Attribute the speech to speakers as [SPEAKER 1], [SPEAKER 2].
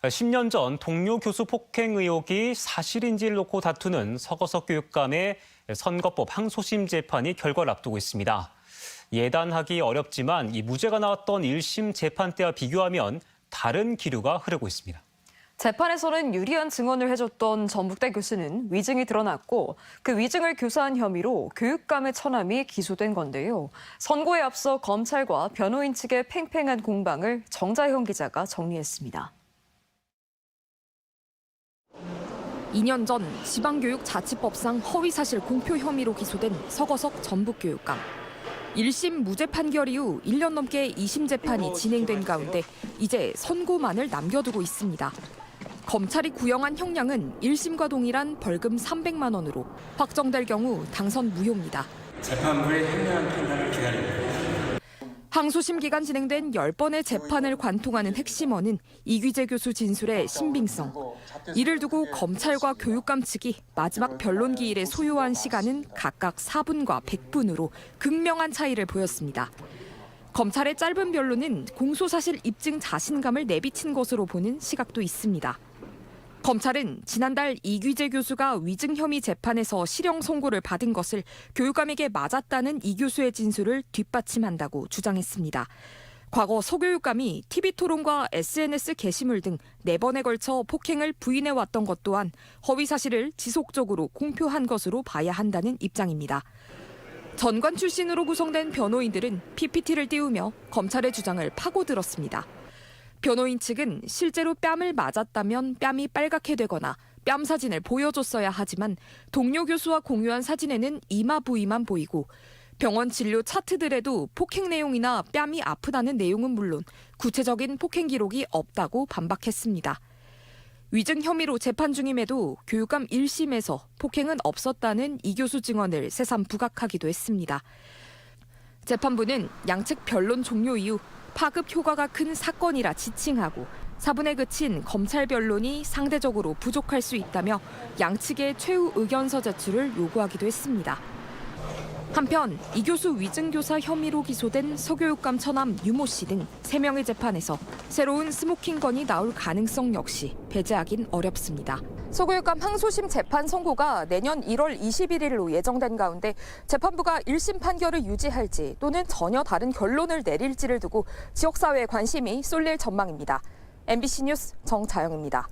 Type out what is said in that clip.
[SPEAKER 1] 10년 전 동료 교수 폭행 의혹이 사실인지를 놓고 다투는 서거석 교육감의 선거법 항소심 재판이 결과를 앞두고 있습니다. 예단하기 어렵지만 이 무죄가 나왔던 1심 재판 때와 비교하면 다른 기류가 흐르고 있습니다.
[SPEAKER 2] 재판에서는 유리한 증언을 해줬던 전북대 교수는 위증이 드러났고 그 위증을 교사한 혐의로 교육감의 처남이 기소된 건데요. 선고에 앞서 검찰과 변호인 측의 팽팽한 공방을 정자형 기자가 정리했습니다.
[SPEAKER 3] 2년 전 지방교육자치법상 허위사실 공표 혐의로 기소된 서거석 전북교육감. 1심 무죄 판결 이후 1년 넘게 2심 재판이 진행된 가운데 이제 선고만을 남겨두고 있습니다. 검찰이 구형한 형량은 1심과 동일한 벌금 300만 원으로 확정될 경우 당선 무효입니다.
[SPEAKER 4] 재판부의 현명한 판단을 기다립니다.
[SPEAKER 3] 항소심 기간 진행된 10번의 재판을 관통하는 핵심어는 이규재 교수 진술의 신빙성. 이를 두고 검찰과 교육감 측이 마지막 변론 기일에 소요한 시간은 각각 4분과 100분으로 극명한 차이를 보였습니다. 검찰의 짧은 변론은 공소사실 입증 자신감을 내비친 것으로 보는 시각도 있습니다. 검찰은 지난달 이규재 교수가 위증 혐의 재판에서 실형 선고를 받은 것을 교육감에게 맞았다는 이 교수의 진술을 뒷받침한다고 주장했습니다. 과거 서 교육감이 TV토론과 SNS 게시물 등 4번에 걸쳐 폭행을 부인해왔던 것 또한 허위 사실을 지속적으로 공표한 것으로 봐야 한다는 입장입니다. 전관 출신으로 구성된 변호인들은 PPT를 띄우며 검찰의 주장을 파고들었습니다. 변호인 측은 실제로 뺨을 맞았다면 뺨이 빨갛게 되거나 뺨 사진을 보여줬어야 하지만 동료 교수와 공유한 사진에는 이마 부위만 보이고 병원 진료 차트들에도 폭행 내용이나 뺨이 아프다는 내용은 물론 구체적인 폭행 기록이 없다고 반박했습니다. 위증 혐의로 재판 중임에도 교육감 1심에서 폭행은 없었다는 이 교수 증언을 새삼 부각하기도 했습니다. 재판부는 양측 변론 종료 이후 파급 효과가 큰 사건이라 지칭하고 4분에 그친 검찰 변론이 상대적으로 부족할 수 있다며 양측의 최후 의견서 제출을 요구하기도 했습니다. 한편 이 교수 위증교사 혐의로 기소된 서교육감 처남 유모 씨 등 3명의 재판에서 새로운 스모킹 건이 나올 가능성 역시 배제하긴 어렵습니다. 서교육감 항소심 재판 선고가 내년 1월 21일로 예정된 가운데 재판부가 1심 판결을 유지할지 또는 전혀 다른 결론을 내릴지를 두고 지역사회의 관심이 쏠릴 전망입니다. MBC 뉴스 정자영입니다.